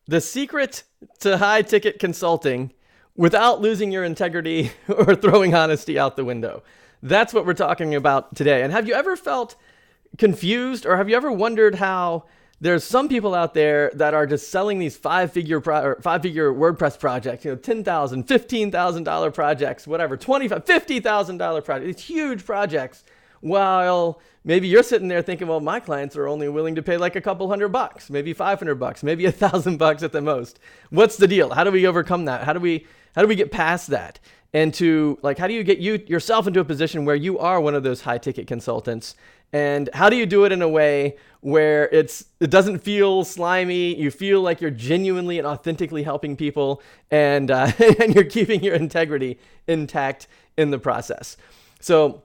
The secret to high ticket consulting without losing your integrity or throwing honesty out the window. That's what we're talking about today. And have you ever felt confused, or have you ever wondered how there's some people out there that are just selling these five-figure WordPress projects, $10,000, $15,000 projects, whatever, $25,000, $50,000 projects, these huge projects, while maybe you're sitting there thinking, well, my clients are only willing to pay like a couple $100, maybe $500, maybe $1,000 at the most. What's the deal? How do we overcome that? How do we get past that? And how do you get yourself into a position where you are one of those high ticket consultants? And how do you do it in a way where it doesn't feel slimy? You feel like you're genuinely and authentically helping people, and and you're keeping your integrity intact in the process. So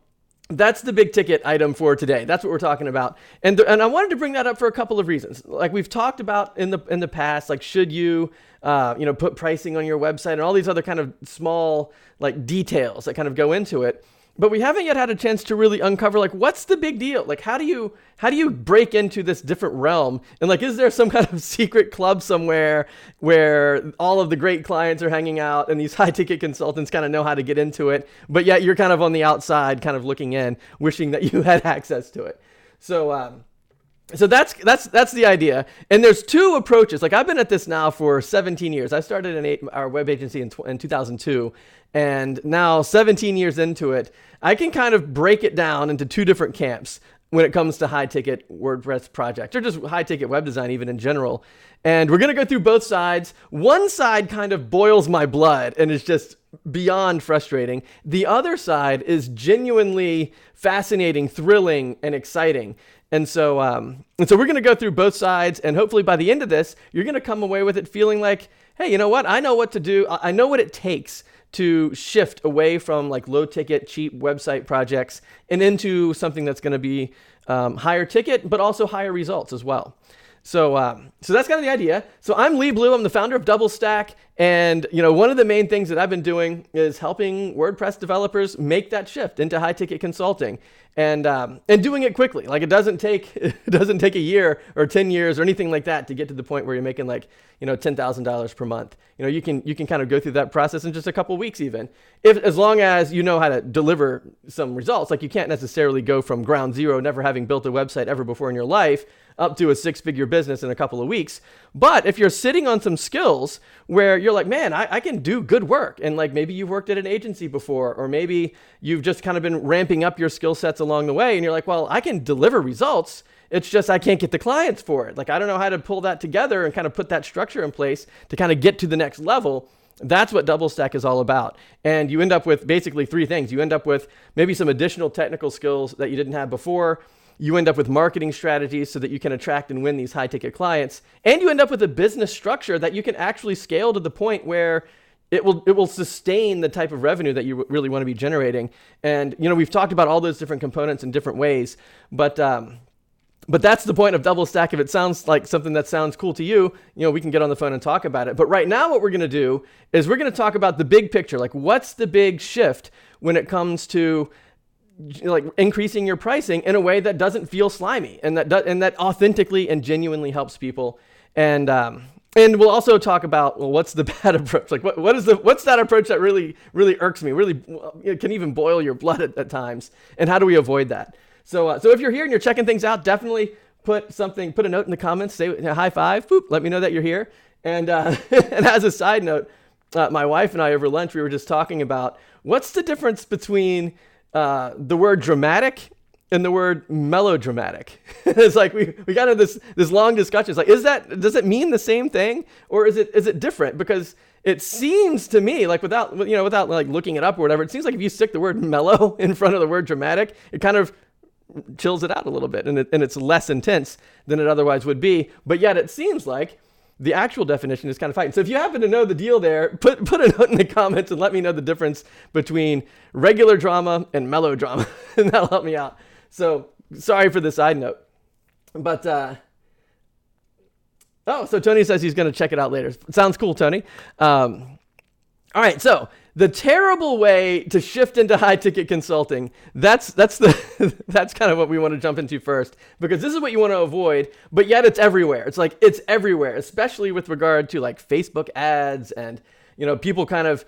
that's the big ticket item for today. That's what we're talking about. And I wanted to bring that up for a couple of reasons. Like we've talked about in the past, like should you put pricing on your website and all these other kind of small like details that kind of go into it. But we haven't yet had a chance to really uncover like what's the big deal? Like how do you break into this different realm? And like is there some kind of secret club somewhere where all of the great clients are hanging out and these high ticket consultants kind of know how to get into it, but yet you're kind of on the outside kind of looking in, wishing that you had access to it. So that's the idea. And there's two approaches. Like I've been at this now for 17 years. I started our web agency in 2002, and now 17 years into it, I can kind of break it down into two different camps when it comes to high ticket WordPress projects or just high ticket web design even in general. And we're going to go through both sides. One side kind of boils my blood and is just beyond frustrating. The other side is genuinely fascinating, thrilling, and exciting. And so we're going to go through both sides, and hopefully by the end of this, you're going to come away with it feeling like, hey, you know what? I know what to do. I know what it takes to shift away from like low ticket, cheap website projects and into something that's going to be higher ticket, but also higher results as well. So that's kind of the idea. So I'm Lee Blue. I'm the founder of DoubleStack. And, one of the main things that I've been doing is helping WordPress developers make that shift into high ticket consulting and doing it quickly. Like it doesn't take a year or 10 years or anything like that to get to the point where you're making like, $10,000 per month. You can kind of go through that process in just a couple weeks even, as long as you know how to deliver some results. Like you can't necessarily go from ground zero, never having built a website ever before in your life, up to a six-figure business in a couple of weeks. But if you're sitting on some skills where you're like, man, I can do good work, and like maybe you've worked at an agency before, or maybe you've just kind of been ramping up your skill sets along the way, and you're like, well, I can deliver results. It's just I can't get the clients for it. Like I don't know how to pull that together and kind of put that structure in place to kind of get to the next level. That's what DoubleStack is all about. And you end up with basically three things. You end up with maybe some additional technical skills that you didn't have before. You end up with marketing strategies so that you can attract and win these high ticket clients. And you end up with a business structure that you can actually scale to the point where it will sustain the type of revenue that you really want to be generating. And, we've talked about all those different components in different ways, but that's the point of DoubleStack. If it sounds like something that sounds cool to you, we can get on the phone and talk about it. But right now what we're going to do is we're going to talk about the big picture. Like what's the big shift when it comes to like increasing your pricing in a way that doesn't feel slimy and that authentically and genuinely helps people. And we'll also talk about, well, what's the bad approach? Like what's that approach that really, really irks me, really can even boil your blood at times? And how do we avoid that? So if you're here and you're checking things out, definitely put a note in the comments, say a high five, boop, let me know that you're here. And and as a side note, my wife and I over lunch, we were just talking about what's the difference between the word dramatic and the word melodramatic. It's like we got into this long discussion. It's like, does it mean the same thing, or is it different? Because it seems to me like without like looking it up or whatever, it seems like if you stick the word mellow in front of the word dramatic, it kind of chills it out a little bit, and it's less intense than it otherwise would be. But yet it seems like the actual definition is kind of fighting. So if you happen to know the deal there, put a note in the comments and let me know the difference between regular drama and melodrama, and that'll help me out. So sorry for the side note. But, so Tony says he's going to check it out later. Sounds cool, Tony. All right, so the terrible way to shift into high ticket consulting, that's that's kind of what we want to jump into first, because this is what you want to avoid, but yet it's everywhere. It's everywhere, especially with regard to like Facebook ads and, people kind of,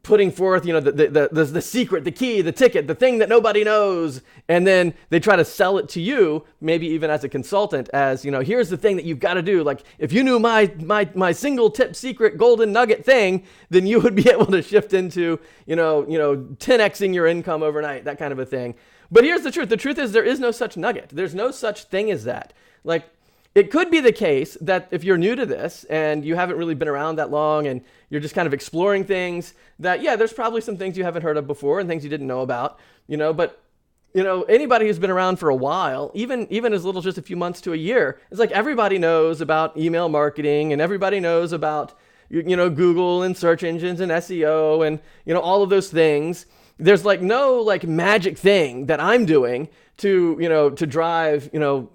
putting forth, the secret, the key, the ticket, the thing that nobody knows. And then they try to sell it to you, maybe even as a consultant, as, here's the thing that you've got to do. Like, if you knew my single tip secret golden nugget thing, then you would be able to shift into, 10xing your income overnight, that kind of a thing. But here's the truth. The truth is there is no such nugget. There's no such thing as that. Like, it could be the case that if you're new to this and you haven't really been around that long and you're just kind of exploring things, that, yeah, there's probably some things you haven't heard of before and things you didn't know about, but, anybody who's been around for a while, even as little as just a few months to a year, it's like everybody knows about email marketing and everybody knows about, Google and search engines and SEO and, all of those things. There's like no like magic thing that I'm doing to drive,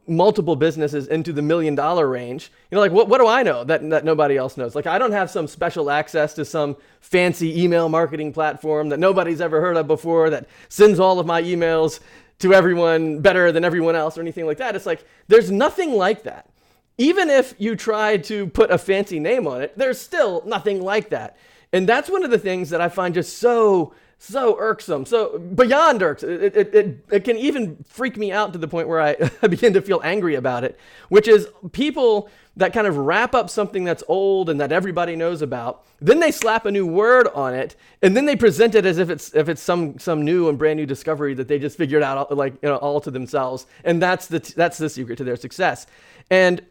multiple businesses into the $1 million range. What do I know that nobody else knows? Like, I don't have some special access to some fancy email marketing platform that nobody's ever heard of before that sends all of my emails to everyone better than everyone else or anything like that. It's like, there's nothing like that. Even if you try to put a fancy name on it, there's still nothing like that. And that's one of the things that I find just so irksome, so beyond irksome. It can even freak me out to the point where I begin to feel angry about it, which is people that kind of wrap up something that's old and that everybody knows about, then they slap a new word on it, and then they present it as if it's some new and brand new discovery that they just figured out all to themselves, and that's the secret to their success. And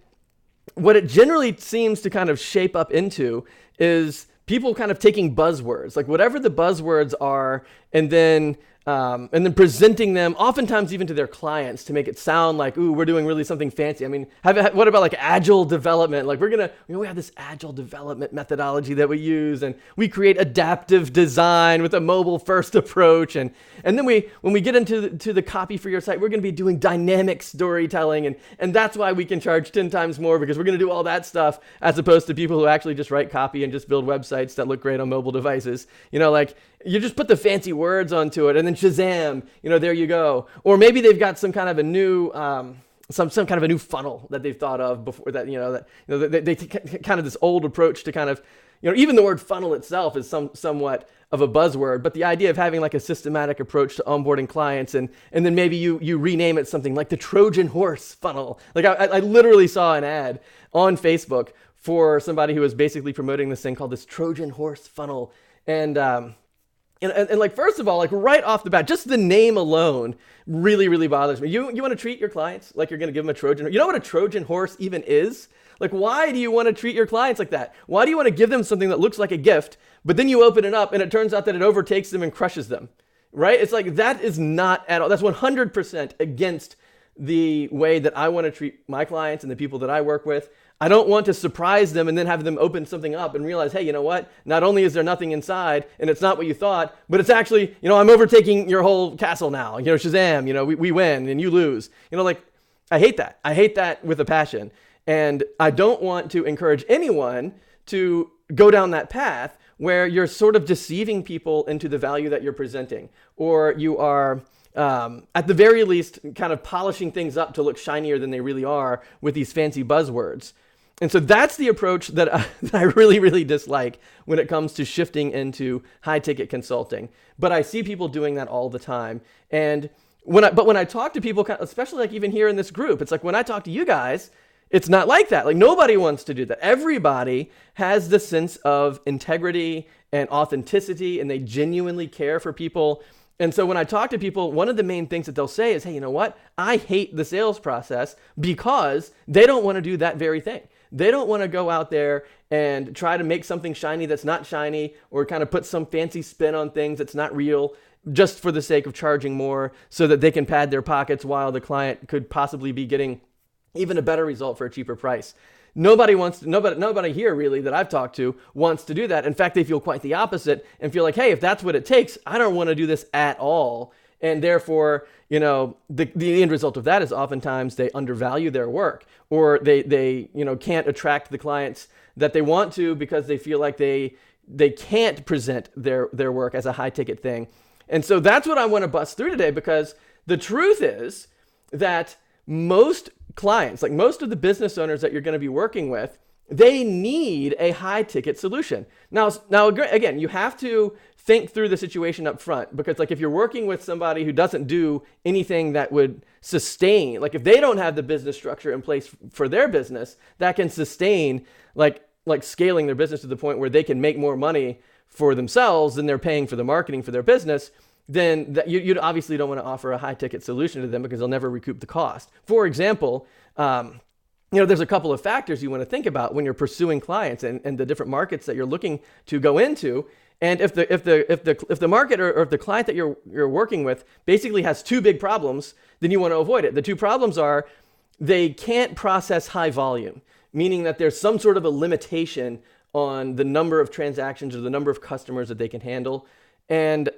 what it generally seems to kind of shape up into is people kind of taking buzzwords, like whatever the buzzwords are, and then presenting them, oftentimes even to their clients, to make it sound like, ooh, we're doing really something fancy. I mean, what about like agile development? Like, we have this agile development methodology that we use, and we create adaptive design with a mobile first approach. And then when we get into the copy for your site, we're going to be doing dynamic storytelling. And that's why we can charge 10 times more, because we're going to do all that stuff as opposed to people who actually just write copy and just build websites that look great on mobile devices. You just put the fancy words onto it, and then Shazam, there you go. Or maybe they've got some kind of a new some kind of a new funnel that they've thought of before that, they kind of this old approach to kind of, even the word funnel itself is somewhat of a buzzword, but the idea of having like a systematic approach to onboarding clients, and then maybe you rename it something like the Trojan horse funnel. Like I literally saw an ad on Facebook for somebody who was basically promoting this thing called this Trojan horse funnel. And like, first of all, like right off the bat, just the name alone really, really bothers me. You want to treat your clients like you're going to give them a Trojan. You know what a Trojan horse even is? Like, why do you want to treat your clients like that? Why do you want to give them something that looks like a gift, but then you open it up and it turns out that it overtakes them and crushes them, right? It's like, that is not at all, that's 100% against the way that I want to treat my clients and the people that I work with. I don't want to surprise them and then have them open something up and realize, hey, you know what? Not only is there nothing inside and it's not what you thought, but it's actually, I'm overtaking your whole castle now. Shazam, we win and you lose. I hate that. I hate that with a passion. And I don't want to encourage anyone to go down that path where you're sort of deceiving people into the value that you're presenting, or you are, at the very least, kind of polishing things up to look shinier than they really are with these fancy buzzwords. And so that's the approach that I really, really dislike when it comes to shifting into high-ticket consulting. But I see people doing that all the time. And when I talk to people, especially like even here in this group, it's like when I talk to you guys, it's not like that. Like, nobody wants to do that. Everybody has the sense of integrity and authenticity, and they genuinely care for people. And so when I talk to people, one of the main things that they'll say is, hey, you know what? I hate the sales process, because they don't want to do that very thing. They don't want to go out there and try to make something shiny that's not shiny, or kind of put some fancy spin on things that's not real, just for the sake of charging more so that they can pad their pockets while the client could possibly be getting even a better result for a cheaper price. Nobody here really that I've talked to wants to do that. In fact, they feel quite the opposite and feel like, hey, if that's what it takes, I don't want to do this at all. And therefore, the end result of that is oftentimes they undervalue their work, or they can't attract the clients that they want to, because they feel like they they can't present their work as a high ticket thing. And so that's what I want to bust through today, because the truth is that most clients, like most of the business owners that you're going to be working with, they need a high ticket solution. Now again, you have to think through the situation up front, because like if you're working with somebody who doesn't do anything that would sustain, like if they don't have the business structure in place for their business that can sustain like scaling their business to the point where they can make more money for themselves than they're paying for the marketing for their business, then you obviously don't want to offer a high ticket solution to them, because they'll never recoup the cost. For example, there's a couple of factors you want to think about when you're pursuing clients and the different markets that you're looking to go into. And if the market or if the client that you're working with basically has two big problems, then you want to avoid it. The two problems are they can't process high volume, meaning that there's some sort of a limitation on the number of transactions or the number of customers that they can handle, and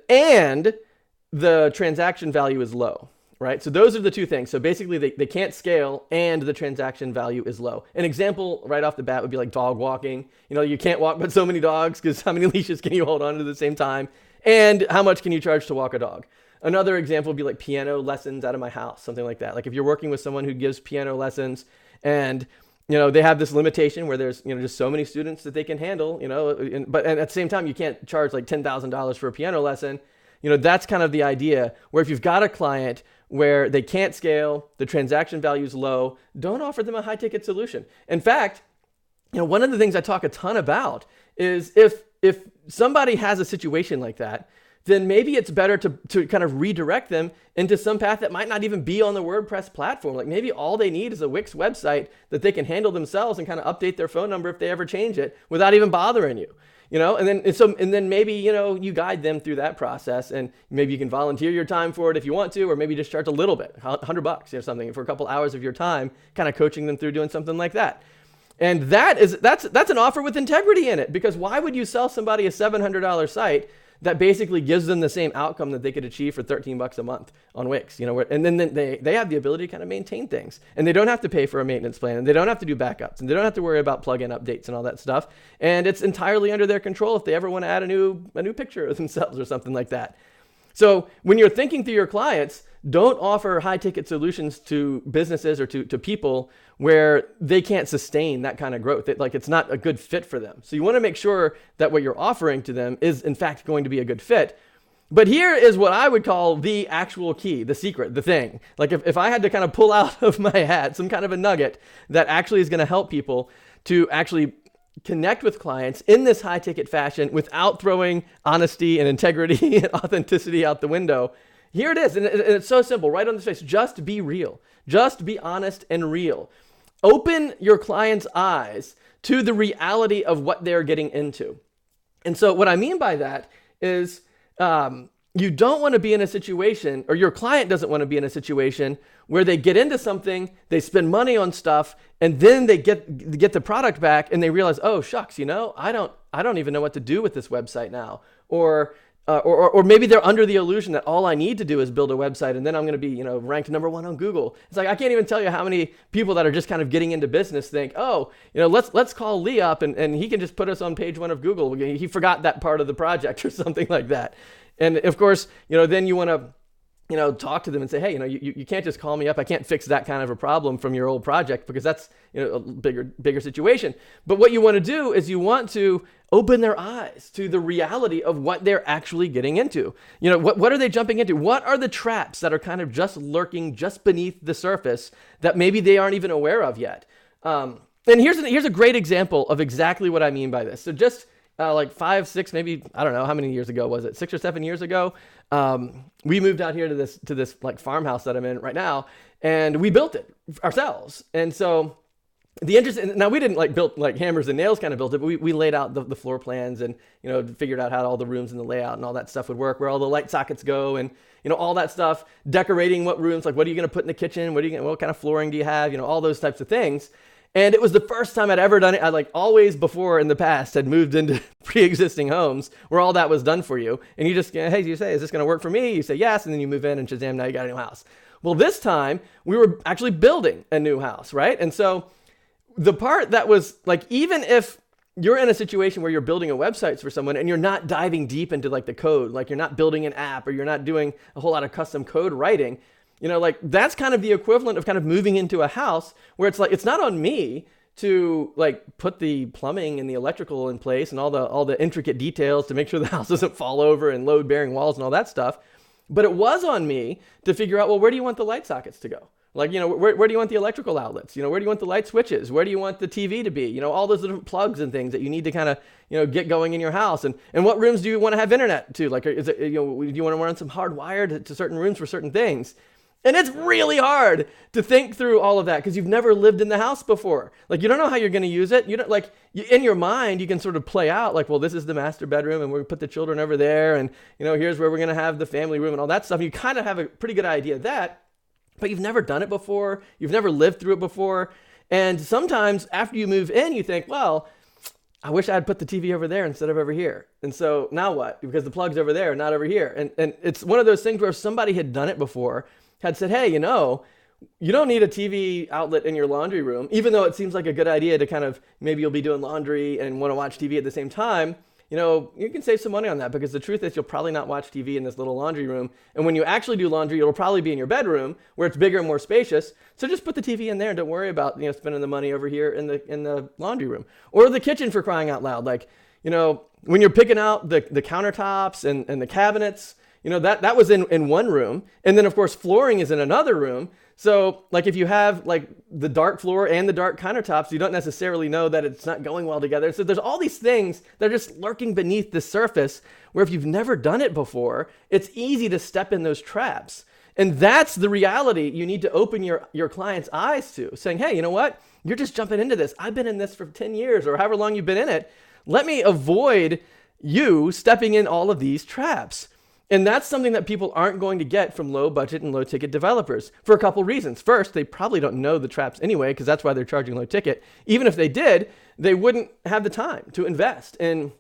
the transaction value is low. Right? So those are the two things. So basically they can't scale and the transaction value is low. An example right off the bat would be like dog walking. You can't walk but so many dogs, because how many leashes can you hold on to at the same time? And how much can you charge to walk a dog? Another example would be like piano lessons out of my house, something like that. Like if you're working with someone who gives piano lessons and they have this limitation where there's just so many students that they can handle, but at the same time you can't charge like $10,000 for a piano lesson. That's kind of the idea, where if you've got a client where they can't scale, the transaction value is low, don't offer them a high ticket solution. In fact, one of the things I talk a ton about is if somebody has a situation like that, then maybe it's better to kind of redirect them into some path that might not even be on the WordPress platform. Like maybe all they need is a Wix website that they can handle themselves and kind of update their phone number if they ever change it without even bothering you. And then maybe, you guide them through that process, and maybe you can volunteer your time for it if you want to, or maybe just charge a little bit, $100 or something for a couple hours of your time, kind of coaching them through doing something like that. And that's an offer with integrity in it, because why would you sell somebody a $700 site that basically gives them the same outcome that they could achieve for $13 a month on Wix, and then they have the ability to kind of maintain things, and they don't have to pay for a maintenance plan, and they don't have to do backups, and they don't have to worry about plugin updates and all that stuff. And it's entirely under their control if they ever want to add a new picture of themselves or something like that. So when you're thinking through your clients, don't offer high ticket solutions to businesses or to people where they can't sustain that kind of growth. It's not a good fit for them. So you want to make sure that what you're offering to them is in fact going to be a good fit. But here is what I would call the actual key, the secret, the thing. Like if I had to kind of pull out of my hat some kind of a nugget that actually is going to help people to actually connect with clients in this high ticket fashion without throwing honesty and integrity and authenticity out the window, here it is. And it's so simple, right on the face. Just be real. Just be honest and real. Open your client's eyes to the reality of what they're getting into. And so what I mean by that is you don't want to be in a situation, or your client doesn't want to be in a situation where they get into something, they spend money on stuff, and then they get the product back and they realize, oh shucks, I don't even know what to do with this website now. Or maybe they're under the illusion that all I need to do is build a website and then I'm going to be, ranked number 1 on Google. It's like, I can't even tell you how many people that are just kind of getting into business think, oh, let's call Lee up and he can just put us on page 1 of Google. He forgot that part of the project or something like that. And of course, then you want to, talk to them and say, hey, you can't just call me up. I can't fix that kind of a problem from your old project, because that's, a bigger situation. But what you want to do is you want to open their eyes to the reality of what they're actually getting into. What are they jumping into? What are the traps that are kind of just lurking just beneath the surface that maybe they aren't even aware of yet? And here's a great example of exactly what I mean by this. So just like 5, 6, maybe, I don't know, how many years ago was it? 6 or 7 years ago, we moved out here to this like farmhouse that I'm in right now, and we built it ourselves. And so now we didn't like build like hammers and nails kind of built it, but we laid out the floor plans and, figured out how all the rooms and the layout and all that stuff would work, where all the light sockets go and, all that stuff, decorating what rooms, like what are you going to put in the kitchen? What kind of flooring do you have? All those types of things. And it was the first time I'd ever done it. I like always before in the past had moved into pre-existing homes where all that was done for you. And you just, hey, you say, is this going to work for me? You say yes, and then you move in and shazam, now you got a new house. Well, this time we were actually building a new house, right? And so the part that was like, even if you're in a situation where you're building a website for someone and you're not diving deep into like the code, like you're not building an app or you're not doing a whole lot of custom code writing, like that's kind of the equivalent of kind of moving into a house where it's like, it's not on me to like put the plumbing and the electrical in place and all the intricate details to make sure the house doesn't fall over and load bearing walls and all that stuff. But it was on me to figure out, well, where do you want the light sockets to go? Like, where do you want the electrical outlets? Where do you want the light switches? Where do you want the TV to be? All those different plugs and things that you need to kind of, get going in your house. And what rooms do you want to have internet to? Like, is it, do you want to run some hardwired to certain rooms for certain things? And it's really hard to think through all of that because you've never lived in the house before. Like, you don't know how you're going to use it. You don't in your mind, you can sort of play out like, well, this is the master bedroom and we're going to put the children over there. And, here's where we're going to have the family room and all that stuff. You kind of have a pretty good idea of that, but you've never done it before. You've never lived through it before. And sometimes after you move in, you think, well, I wish I had put the TV over there instead of over here. And so now what? Because the plug's over there, not over here. And it's one of those things where if somebody had done it before, had said, hey, you don't need a TV outlet in your laundry room, even though it seems like a good idea to kind of, maybe you'll be doing laundry and want to watch TV at the same time. You can save some money on that because the truth is you'll probably not watch TV in this little laundry room. And when you actually do laundry, it'll probably be in your bedroom where it's bigger and more spacious. So just put the TV in there and don't worry about, spending the money over here in the laundry room or the kitchen, for crying out loud. Like, when you're picking out the countertops and the cabinets, that was in one room. And then of course, flooring is in another room. So like if you have like the dark floor and the dark countertops, you don't necessarily know that it's not going well together. So there's all these things that are just lurking beneath the surface where if you've never done it before, it's easy to step in those traps. And that's the reality you need to open your client's eyes to, saying, hey, you know what? You're just jumping into this. I've been in this for 10 years or however long you've been in it. Let me avoid you stepping in all of these traps. And that's something that people aren't going to get from low budget and low ticket developers for a couple reasons. First, they probably don't know the traps anyway, because that's why they're charging low ticket. Even if they did, they wouldn't have the time to invest in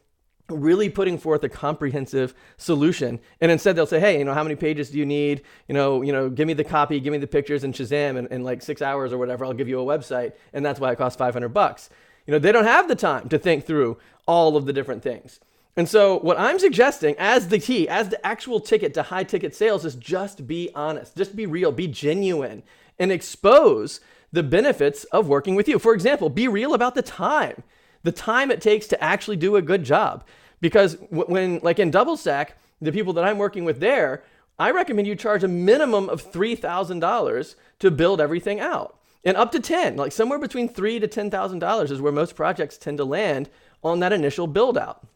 really putting forth a comprehensive solution. And instead they'll say, hey, how many pages do you need? Give me the copy, give me the pictures and Shazam, and in like 6 hours or whatever, I'll give you a website. And that's why it costs $500. They don't have the time to think through all of the different things. And so what I'm suggesting as the actual ticket to high ticket sales is just be honest, just be real, be genuine, and expose the benefits of working with you. For example, be real about the time it takes to actually do a good job. Because when like in DoubleStack, the people that I'm working with there, I recommend you charge a minimum of $3,000 to build everything out. And up to 10, like somewhere between $3,000 to $10,000 is where most projects tend to land on that initial build out.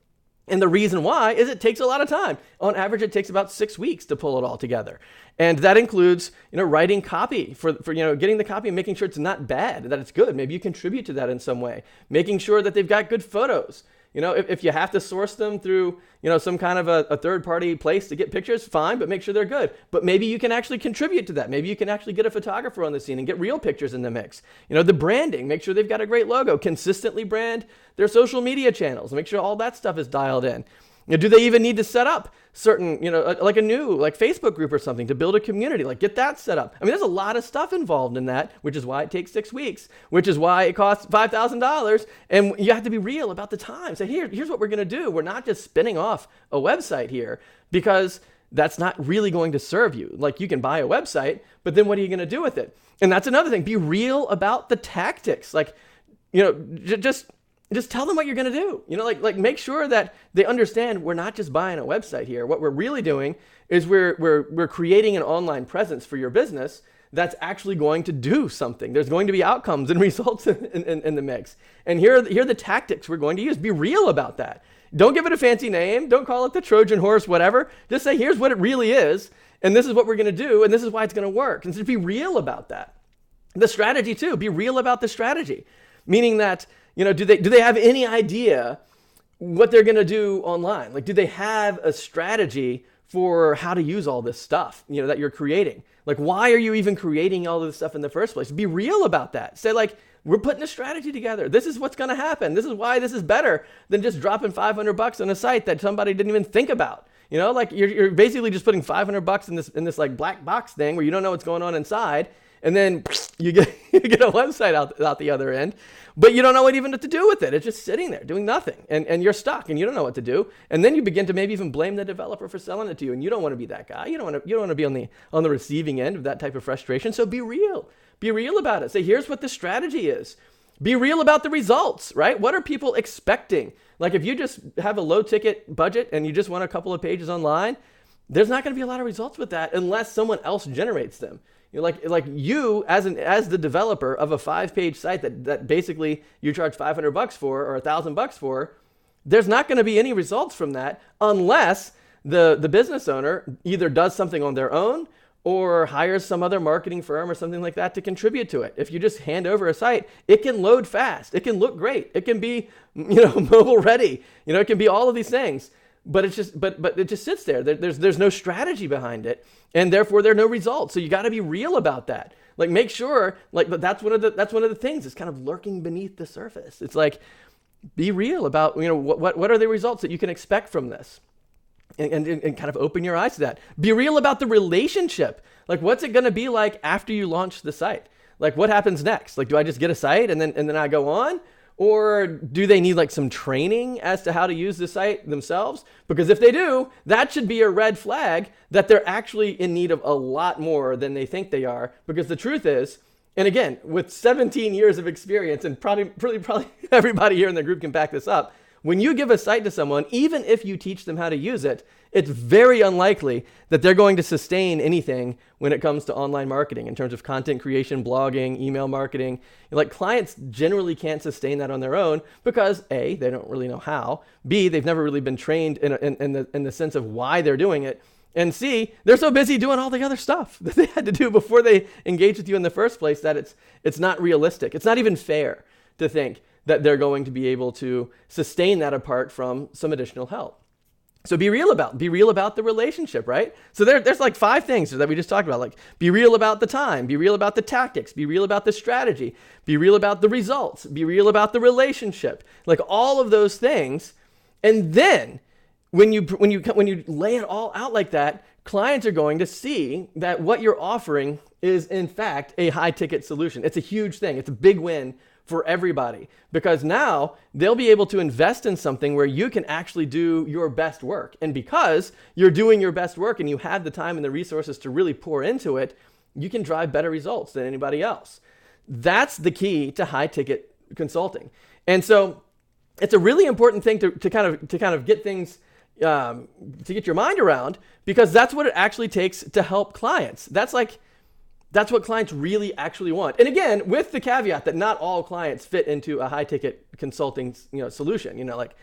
And the reason why is it takes a lot of time. On average, it takes about 6 weeks to pull it all together. And that includes, writing copy for getting the copy and making sure it's not bad, that it's good. Maybe you contribute to that in some way. Making sure that they've got good photos. If you have to source them through, some kind of a third-party place to get pictures, fine, but make sure they're good. But maybe you can actually contribute to that. Maybe you can actually get a photographer on the scene and get real pictures in the mix. The branding, make sure they've got a great logo. Consistently brand their social media channels. Make sure all that stuff is dialed in. Do they even need to set up certain, like a new, like Facebook group or something to build a community, like get that set up? I mean, there's a lot of stuff involved in that, which is why it takes 6 weeks, which is why it costs $5,000. And you have to be real about the time. Say, here's what we're going to do. We're not just spinning off a website here because that's not really going to serve you. Like you can buy a website, but then what are you going to do with it? And that's another thing. Be real about the tactics. Like, just tell them what you're going to do. Like make sure that they understand we're not just buying a website here. What we're really doing is we're creating an online presence for your business that's actually going to do something. There's going to be outcomes and results in the mix. And here are the tactics we're going to use. Be real about that. Don't give it a fancy name. Don't call it the Trojan horse, whatever. Just say, here's what it really is. And this is what we're going to do. And this is why it's going to work. And so be real about that. The strategy too, be real about the strategy. Meaning that, do they have any idea what they're going to do online? Like, do they have a strategy for how to use all this stuff, that you're creating? Like, why are you even creating all this stuff in the first place? Be real about that. Say like, we're putting a strategy together. This is what's going to happen. This is why this is better than just dropping $500 on a site that somebody didn't even think about. Like you're basically just putting $500 in this like black box thing where you don't know what's going on inside. and then you get a website out the other end, but you don't know what even to do with it. It's just sitting there doing nothing, and you're stuck, and you don't know what to do. And then you begin to maybe even blame the developer for selling it to you, and you don't want to be that guy. You don't want to be on the receiving end of that type of frustration. So be real. Be real about it. Say, here's what the strategy is. Be real about the results, right? What are people expecting? Like if you just have a low ticket budget and you just want a couple of pages online, there's not going to be a lot of results with that unless someone else generates them. You know, like you as the developer of a 5-page site that basically you charge $500 for or $1,000 for, there's not going to be any results from that unless the business owner either does something on their own or hires some other marketing firm or something like that to contribute to it. If you just hand over a site, it can load fast. It can look great. It can be, mobile ready. It can be all of these things. But it's just, but it just sits there. There's no strategy behind it, and therefore there are no results. So you got to be real about that. Like make sure, like that's one of the things that's kind of lurking beneath the surface. It's like, be real about what are the results that you can expect from this. And kind of open your eyes to that. Be real about the relationship. Like, what's it going to be like after you launch the site? Like, what happens next? Like, do I just get a site and then I go on? Or do they need like some training as to how to use the site themselves? Because if they do, that should be a red flag that they're actually in need of a lot more than they think they are. Because the truth is, and again, with 17 years of experience, and probably everybody here in the group can back this up, when you give a site to someone, even if you teach them how to use it, it's very unlikely that they're going to sustain anything when it comes to online marketing in terms of content creation, blogging, email marketing. Like clients generally can't sustain that on their own because A, they don't really know how, B, they've never really been trained in the sense of why they're doing it, and C, they're so busy doing all the other stuff that they had to do before they engaged with you in the first place that it's not realistic. It's not even fair to think that they're going to be able to sustain that apart from some additional help. So be real about the relationship, right? So there's like 5 things that we just talked about. Like be real about the time, be real about the tactics, be real about the strategy, be real about the results, be real about the relationship. Like all of those things. And then when you lay it all out like that, clients are going to see that what you're offering is in fact a high ticket solution. It's a huge thing. It's a big win for everybody, because now they'll be able to invest in something where you can actually do your best work. And because you're doing your best work and you have the time and the resources to really pour into it, you can drive better results than anybody else. That's the key to high ticket consulting. And so it's a really important thing to kind of get things to get your mind around, because that's what it actually takes to help clients. That's what clients really actually want. And again, with the caveat that not all clients fit into a high ticket consulting, solution. Like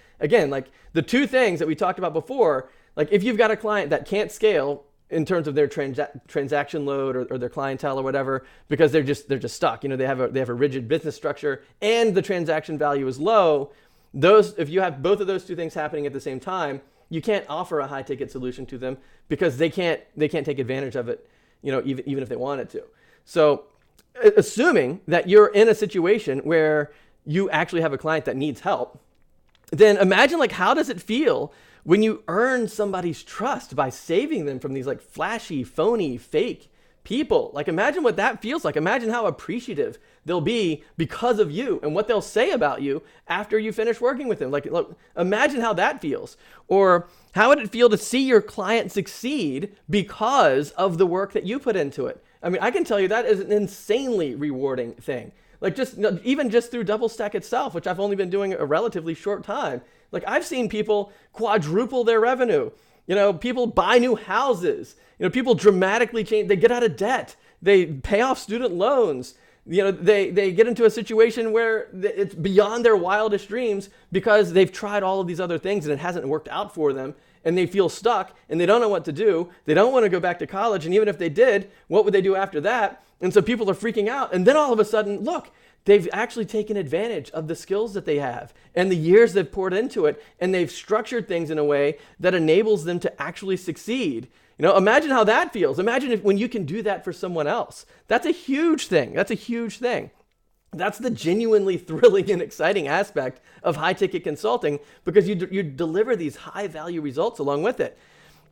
the 2 things that we talked about before, like if you've got a client that can't scale in terms of their transaction load or their clientele or whatever, because they're just stuck. They have a rigid business structure and the transaction value is low. If you have both of those 2 things happening at the same time, you can't offer a high ticket solution to them because they can't take advantage of it. Even if they wanted to. So assuming that you're in a situation where you actually have a client that needs help, then imagine how does it feel when you earn somebody's trust by saving them from these flashy, phony, fake people. Imagine what that feels like. Imagine how appreciative they'll be because of you and what they'll say about you after you finish working with them. Look, imagine how that feels. Or how would it feel to see your client succeed because of the work that you put into it? I mean, I can tell you that is an insanely rewarding thing. Even just through DoubleStack itself, which I've only been doing a relatively short time. I've seen people quadruple their revenue. People buy new houses. People dramatically change. They get out of debt. They pay off student loans. They get into a situation where it's beyond their wildest dreams because they've tried all of these other things and it hasn't worked out for them, and they feel stuck and they don't know what to do. They don't want to go back to college, and even if they did, what would they do after that? And so people are freaking out, and then all of a sudden, look, they've actually taken advantage of the skills that they have and the years they've poured into it, and they've structured things in a way that enables them to actually succeed. Imagine how that feels. Imagine when you can do that for someone else. That's a huge thing. That's a huge thing. That's the genuinely thrilling and exciting aspect of high ticket consulting, because you deliver these high value results along with it.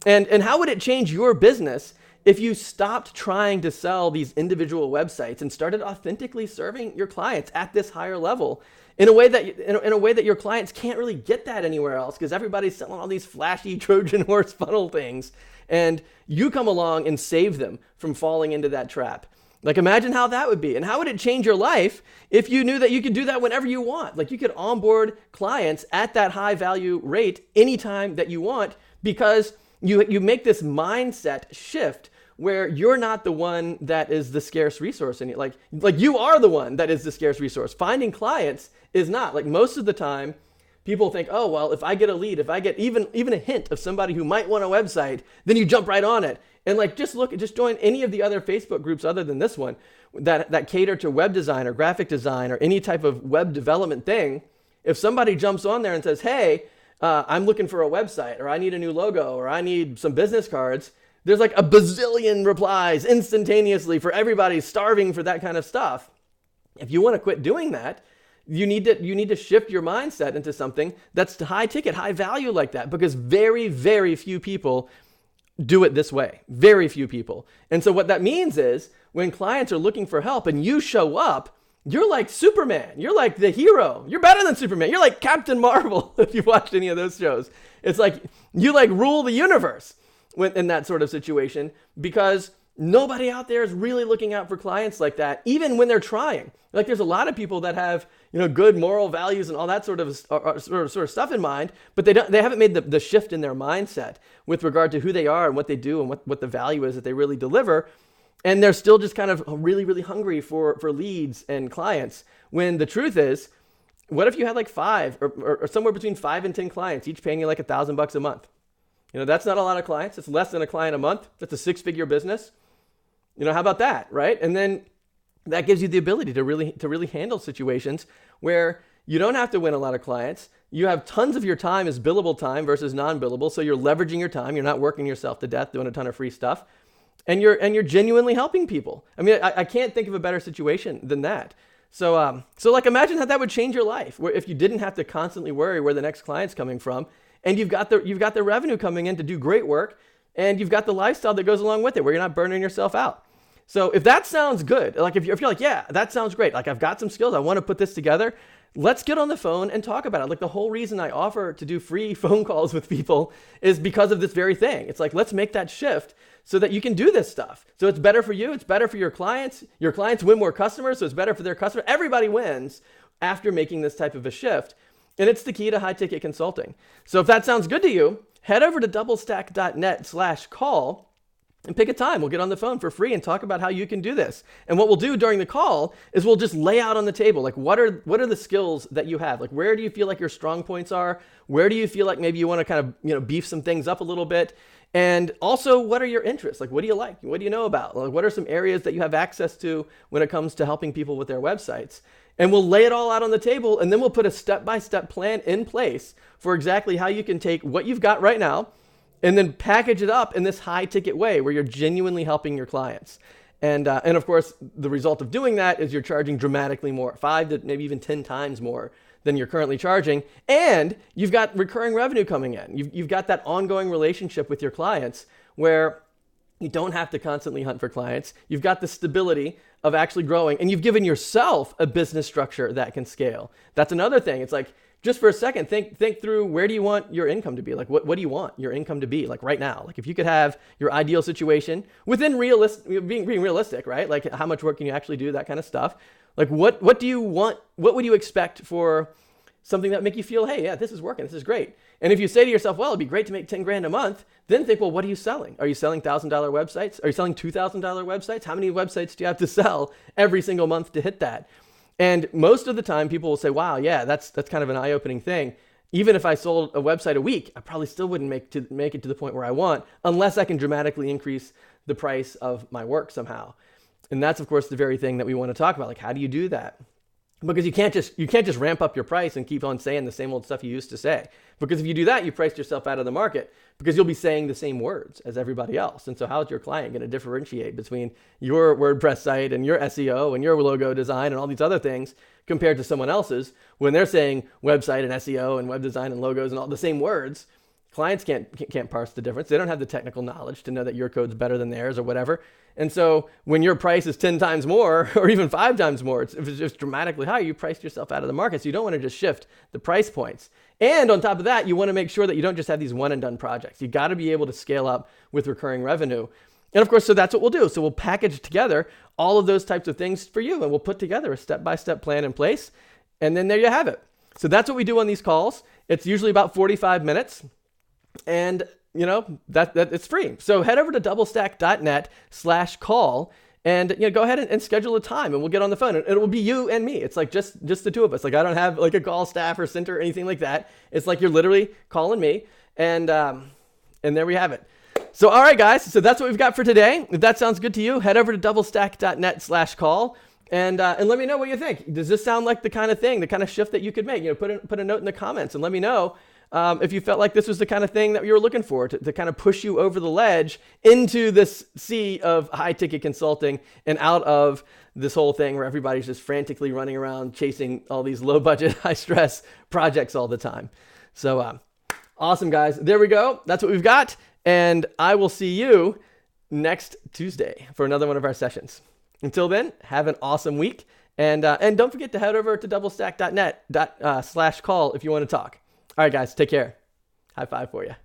And how would it change your business if you stopped trying to sell these individual websites and started authentically serving your clients at this higher level in a way that your clients can't really get that anywhere else, because everybody's selling all these flashy Trojan horse funnel things, and you come along and save them from falling into that trap. Like, imagine how that would be, and how would it change your life if you knew that you could do that whenever you want? Like, you could onboard clients at that high value rate anytime that you want, because you make this mindset shift where you're not the one that is the scarce resource, and like you are the one that is the scarce resource. Finding clients is not. Like, most of the time, people think, oh, well, if I get a lead, if I get even a hint of somebody who might want a website, then you jump right on it. And like, just join any of the other Facebook groups other than this one that cater to web design or graphic design or any type of web development thing. If somebody jumps on there and says, hey, I'm looking for a website, or I need a new logo, or I need some business cards, there's like a bazillion replies instantaneously for everybody starving for that kind of stuff. If you want to quit doing that, you need to shift your mindset into something that's high ticket, high value like that, because very, very few people do it this way. Very few people. And so what that means is when clients are looking for help and you show up, you're like Superman. You're like the hero. You're better than Superman. You're like Captain Marvel if you've watched any of those shows. It's like you like rule the universe in that sort of situation, because nobody out there is really looking out for clients like that, even when they're trying. Like, there's a lot of people that have, good moral values and all that sort of stuff in mind, but they haven't made the shift in their mindset with regard to who they are and what they do and what the value is that they really deliver. And they're still just kind of really, really hungry for leads and clients. When the truth is, what if you had like 5 or somewhere between 5 and 10 clients, each paying you like $1,000 a month? That's not a lot of clients. It's less than a client a month. That's a 6-figure business. How about that, right? And then that gives you the ability to really handle situations where you don't have to win a lot of clients. You have tons of your time as billable time versus non-billable, so you're leveraging your time. You're not working yourself to death doing a ton of free stuff, and you're genuinely helping people. I mean, I can't think of a better situation than that. So like, imagine how that would change your life, where if you didn't have to constantly worry where the next client's coming from, and you've got the revenue coming in to do great work, and you've got the lifestyle that goes along with it, where you're not burning yourself out. So if that sounds good, like if you're like, yeah, that sounds great, like I've got some skills, I want to put this together, let's get on the phone and talk about it. Like, the whole reason I offer to do free phone calls with people is because of this very thing. It's like, let's make that shift so that you can do this stuff. So it's better for you, it's better for your clients win more customers, so it's better for their customers. Everybody wins after making this type of a shift. And it's the key to high ticket consulting. So if that sounds good to you, head over to doublestack.net/call and pick a time. We'll get on the phone for free and talk about how you can do this. And what we'll do during the call is we'll just lay out on the table, like, what are the skills that you have? Like, where do you feel like your strong points are? Where do you feel like maybe you want to kind of, beef some things up a little bit? And also, what are your interests? Like, what do you like? What do you know about? Like, what are some areas that you have access to when it comes to helping people with their websites? And we'll lay it all out on the table, and then we'll put a step-by-step plan in place for exactly how you can take what you've got right now and then package it up in this high-ticket way where you're genuinely helping your clients. And of course, the result of doing that is you're charging dramatically more, 5 to maybe even 10 times more than you're currently charging. And you've got recurring revenue coming in. You've got that ongoing relationship with your clients where you don't have to constantly hunt for clients. You've got the stability of actually growing, and you've given yourself a business structure that can scale. That's another thing. It's like, just for a second, think through, where do you want your income to be? Like, what do you want your income to be like right now? Like, if you could have your ideal situation within being realistic, right? Like, how much work can you actually do, that kind of stuff. Like, what do you want? What would you expect for something that make you feel, hey, yeah, this is working, this is great. And if you say to yourself, well, it'd be great to make 10 grand a month, then think, well, what are you selling? Are you selling $1,000 websites? Are you selling $2,000 websites? How many websites do you have to sell every single month to hit that? And most of the time people will say, wow, yeah, that's kind of an eye-opening thing. Even if I sold a website a week, I probably still wouldn't make it to the point where I want, unless I can dramatically increase the price of my work somehow. And that's, of course, the very thing that we want to talk about. Like, how do you do that? Because you can't just ramp up your price and keep on saying the same old stuff you used to say. Because if you do that, you priced yourself out of the market, because you'll be saying the same words as everybody else. And so how is your client going to differentiate between your WordPress site and your SEO and your logo design and all these other things compared to someone else's when they're saying website and SEO and web design and logos and all the same words? Clients can't parse the difference. They don't have the technical knowledge to know that your code's better than theirs or whatever. And so when your price is 10 times more or even 5 times more, if it's just dramatically higher, you priced yourself out of the market. So you don't want to just shift the price points. And on top of that, you want to make sure that you don't just have these one and done projects. You got to be able to scale up with recurring revenue. And of course, so that's what we'll do. So we'll package together all of those types of things for you, and we'll put together a step-by-step plan in place. And then there you have it. So that's what we do on these calls. It's usually about 45 minutes. And that it's free. So head over to doublestack.net/call and go ahead and schedule a time, and we'll get on the phone. And it will be you and me. It's like just the two of us. Like I don't have like a call staff or center or anything like that. It's like you're literally calling me, and there we have it. So all right, guys. So that's what we've got for today. If that sounds good to you, head over to doublestack.net/call. And let me know what you think. Does this sound like the kind of thing, the kind of shift that you could make? Put a note in the comments and let me know if you felt like this was the kind of thing that you were looking for to kind of push you over the ledge into this sea of high ticket consulting and out of this whole thing where everybody's just frantically running around chasing all these low budget, high stress projects all the time. So awesome, guys. There we go. That's what we've got. And I will see you next Tuesday for another one of our sessions. Until then, have an awesome week. And don't forget to head over to doublestack.net/call if you want to talk. All right, guys, take care. High five for you.